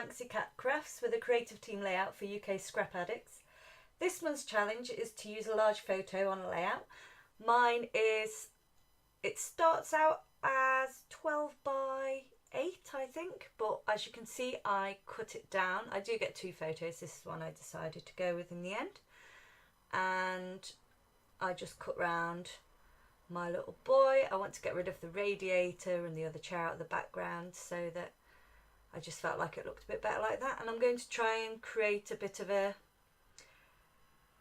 ManxyCatCrafts with a creative team layout for UK Scrap Addicts. This month's challenge is to use a large photo on a layout. Mine is, it starts out as 12 by 8 I think, but as you can see I cut it down. I do get 2 photos, this is one I decided to go with in the end. And I just cut round my little boy. I want to get rid of the radiator and the other chair out of the background so that I just felt like it looked a bit better like that. And I'm going to try and create a bit of a,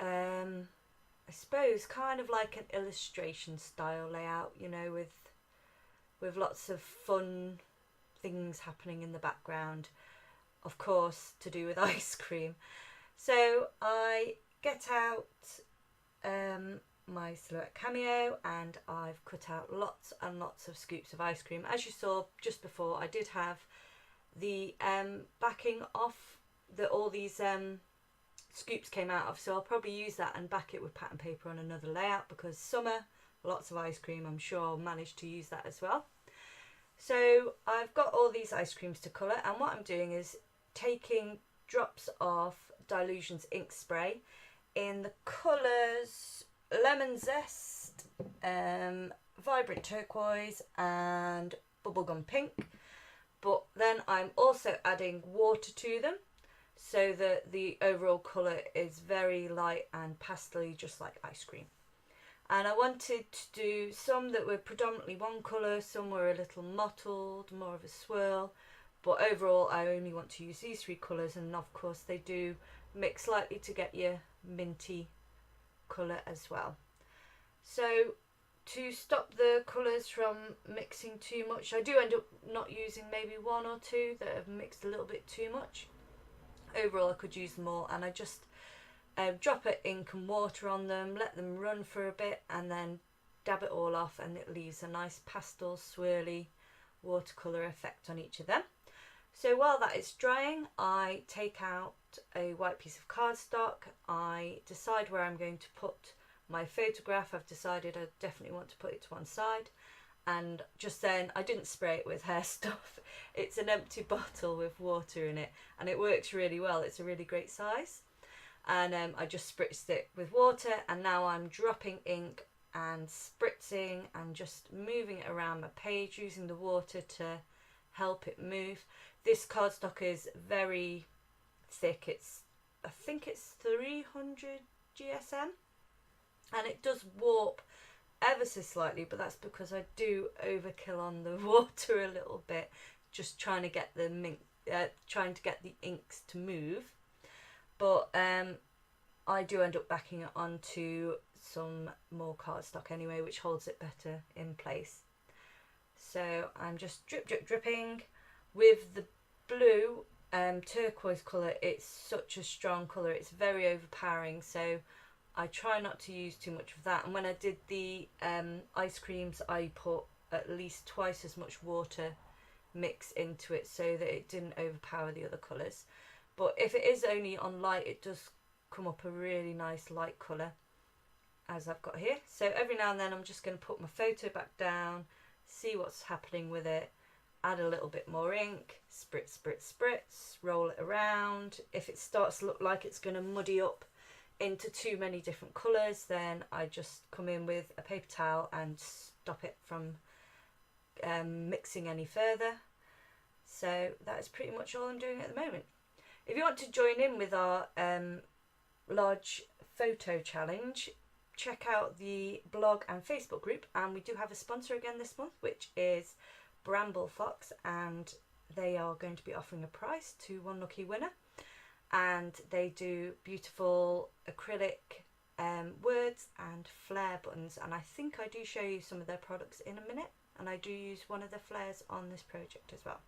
I suppose kind of like an illustration style layout, you know, with lots of fun things happening in the background, of course to do with ice cream. So I get out my Silhouette Cameo and I've cut out lots and lots of scoops of ice cream. As you saw just before, I did have the backing off that all these scoops came out of, so I'll probably use that and back it with pattern paper on another layout, because summer, lots of ice cream, I'm sure I'll manage to use that as well. So I've got all these ice creams to colour, and what I'm doing is taking drops of Dylusions ink spray in the colours Lemon Zest, Vibrant Turquoise and Bubblegum Pink, but then I'm also adding water to them so that the overall colour is very light and pastel-y, just like ice cream. And I wanted to do some that were predominantly one colour, some were a little mottled, more of a swirl, but overall I only want to use these 3 colours, and of course they do mix slightly to get your minty colour as well. So to stop the colours from mixing too much, I do end up not using maybe 1 or 2 that have mixed a little bit too much. Overall I could use them all, and I just drop it ink and water on them, let them run for a bit, and then dab it all off, and it leaves a nice pastel swirly watercolour effect on each of them. So while that is drying, I take out a white piece of cardstock. I decide where I'm going to put my photograph. I've decided I definitely want to put it to one side, and just then I didn't spray it with hair stuff. It's an empty bottle with water in it, and it works really well. It's a really great size, and I just spritzed it with water, and now I'm dropping ink and spritzing and just moving it around my page using the water to help it move. This cardstock is very thick. I think it's 300 GSM, and it does warp ever so slightly, but that's because I do overkill on the water a little bit, just trying to get the inks to move. But I do end up backing it onto some more cardstock anyway, which holds it better in place. So I'm just dripping with the blue turquoise colour. It's such a strong colour, it's very overpowering, so I try not to use too much of that. And when I did the ice creams, I put at least twice as much water mix into it so that it didn't overpower the other colours. But if it is only on light, it does come up a really nice light colour, as I've got here. So every now and then I'm just going to put my photo back down, see what's happening with it, add a little bit more ink, spritz, spritz, spritz, roll it around. If it starts to look like it's going to muddy up into too many different colours, then I just come in with a paper towel and stop it from mixing any further. So that is pretty much all I'm doing at the moment. If you want to join in with our large photo challenge, check out the blog and Facebook group, and we do have a sponsor again this month, which is Bramble Fox, and they are going to be offering a prize to one lucky winner, and they do beautiful acrylic words and flare buttons, and I think I do show you some of their products in a minute, and I do use one of the flares on this project as well.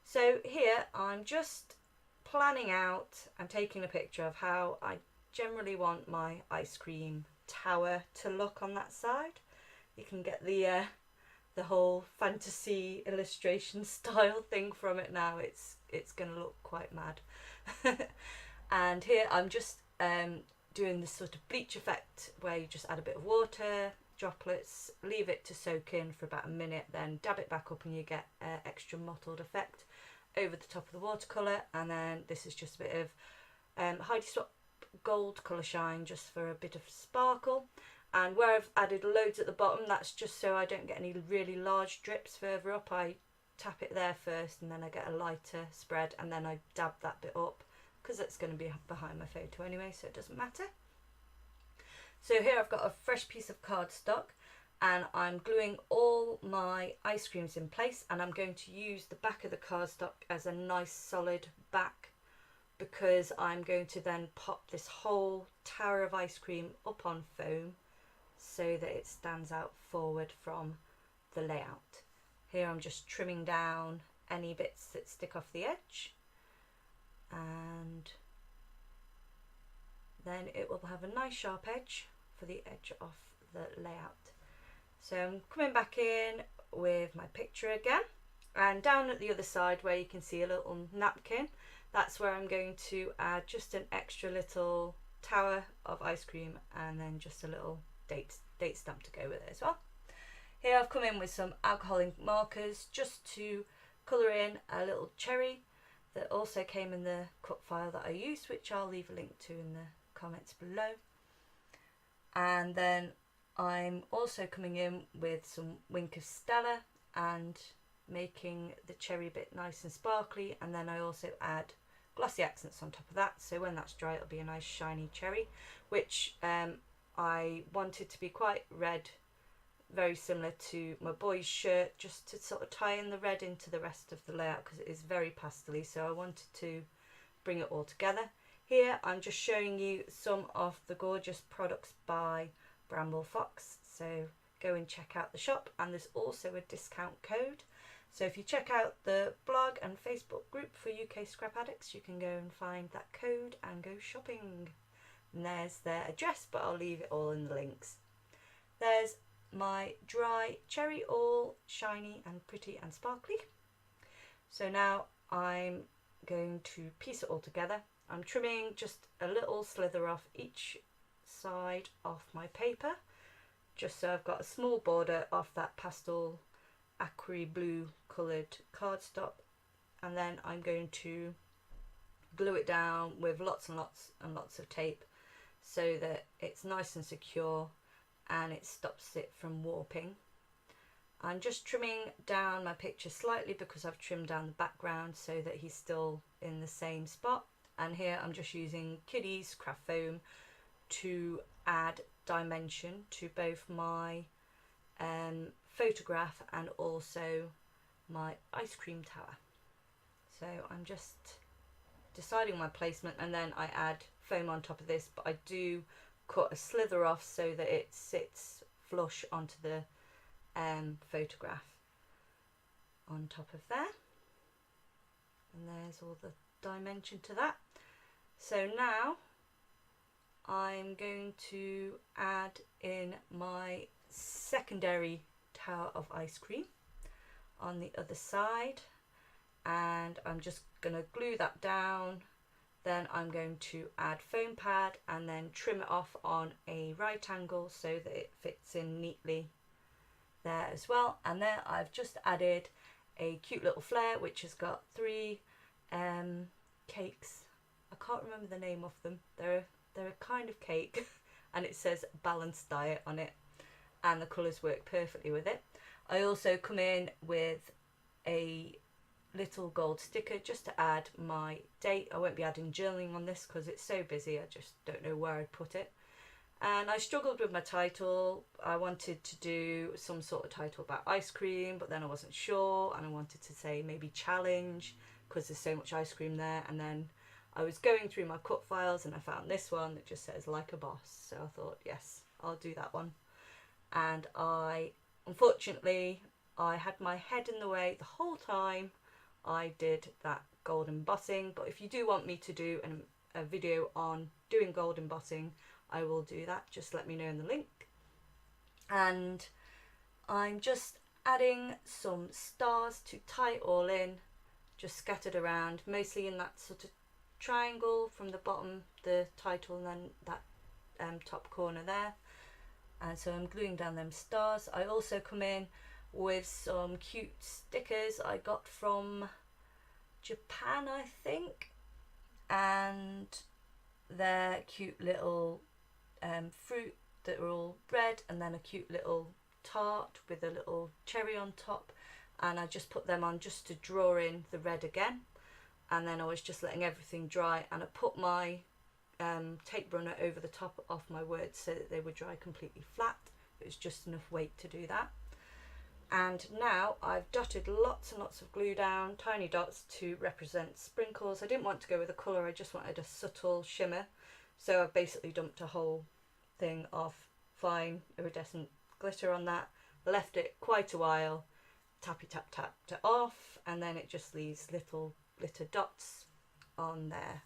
So here I'm just planning out and taking a picture of how I generally want my ice cream tower to look on that side. You can get the whole fantasy illustration style thing from it now. It's going to look quite mad. And here I'm just doing this sort of bleach effect where you just add a bit of water, droplets, leave it to soak in for about a minute, then dab it back up and you get extra mottled effect. over the top of the watercolour, and then this is just a bit of Heidi Swap gold colour shine just for a bit of sparkle. And where I've added loads at the bottom, that's just so I don't get any really large drips further up. I tap it there first and then I get a lighter spread, and then I dab that bit up because it's going to be behind my photo anyway, so it doesn't matter. So here I've got a fresh piece of cardstock, and I'm gluing all my ice creams in place, and I'm going to use the back of the cardstock as a nice solid back, because I'm going to then pop this whole tower of ice cream up on foam so that it stands out forward from the layout. Here I'm just trimming down any bits that stick off the edge, and then it will have a nice sharp edge for the edge of the layout. So I'm coming back in with my picture again, and down at the other side where you can see a little napkin, that's where I'm going to add just an extra little tower of ice cream, and then just a little date stamp to go with it as well. Here I've come in with some alcohol ink markers just to colour in a little cherry that also came in the cut file that I used, which I'll leave a link to in the comments below. And then I'm also coming in with some Wink of Stella and making the cherry bit nice and sparkly, and then I also add glossy accents on top of that, so when that's dry it'll be a nice shiny cherry, which I wanted to be quite red, very similar to my boy's shirt, just to sort of tie in the red into the rest of the layout because it is very pastel-y, so I wanted to bring it all together. Here I'm just showing you some of the gorgeous products by Bramble Fox, so go and check out the shop, and there's also a discount code. So if you check out the blog and Facebook group for UK Scrap Addicts, you can go and find that code and go shopping. And there's their address, but I'll leave it all in the links. There's my dry cherry, all shiny and pretty and sparkly. So now I'm going to piece it all together. I'm trimming just a little slither off each side of my paper, just so I've got a small border of that pastel aqua blue coloured cardstock, and then I'm going to glue it down with lots and lots and lots of tape so that it's nice and secure and it stops it from warping. I'm just trimming down my picture slightly because I've trimmed down the background so that he's still in the same spot, and here I'm just using Kiddies craft foam to add dimension to both my photograph and also my ice cream tower. So I'm just deciding my placement, and then I add foam on top of this, but I do cut a slither off so that it sits flush onto the photograph on top of there, and there's all the dimension to that. So now I'm going to add in my secondary tower of ice cream on the other side, and I'm just going to glue that down. Then I'm going to add foam pad and then trim it off on a right angle so that it fits in neatly there as well. And then I've just added a cute little flare which has got 3 cakes. I can't remember the name of them. They're a kind of cake and it says balanced diet on it, and the colours work perfectly with it. I also come in with a little gold sticker just to add my date. I won't be adding journaling on this because it's so busy, I just don't know where I'd put it. And I struggled with my title. I wanted to do some sort of title about ice cream, but then I wasn't sure, and I wanted to say maybe challenge because there's so much ice cream there. And then I was going through my cut files and I found this one that just says like a boss, so I thought yes, I'll do that one. And unfortunately I had my head in the way the whole time I did that gold embossing, but if you do want me to do a video on doing gold embossing, I will do that. Just let me know in the link. And I'm just adding some stars to tie it all in, just scattered around, mostly in that sort of triangle from the bottom, the title, and then that top corner there. And so I'm gluing down them stars. I also come in with some cute stickers I got from Japan, I think, and they're cute little fruit that are all red, and then a cute little tart with a little cherry on top, and I just put them on just to draw in the red again, and then I was just letting everything dry, and I put my tape runner over the top of my words so that they would dry completely flat. It was just enough weight to do that. And now I've dotted lots and lots of glue down, tiny dots to represent sprinkles. I didn't want to go with a colour, I just wanted a subtle shimmer. So I've basically dumped a whole thing of fine iridescent glitter on that, left it quite a while, tapped it off, and then it just leaves little glitter dots on there.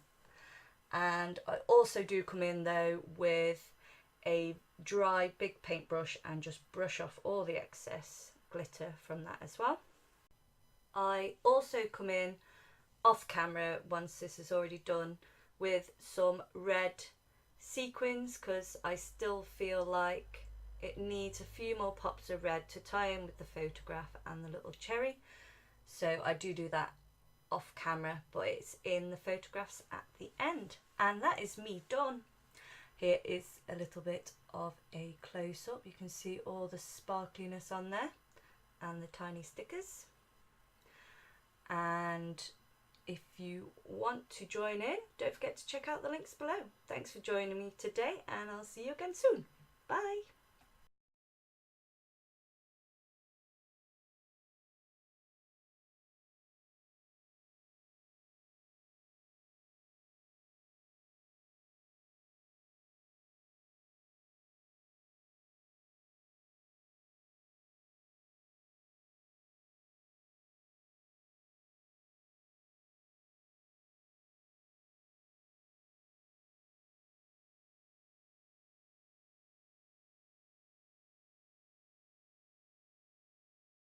And I also do come in though with a dry big paintbrush and just brush off all the excess glitter from that as well. I also come in off camera once this is already done with some red sequins, because I still feel like it needs a few more pops of red to tie in with the photograph and the little cherry. So I do that off camera, but it's in the photographs at the end. And that is me done. Here is a little bit of a close-up. You can see all the sparkliness on there and the tiny stickers. And if you want to join in, don't forget to check out the links below. Thanks for joining me today, and I'll see you again soon. Bye.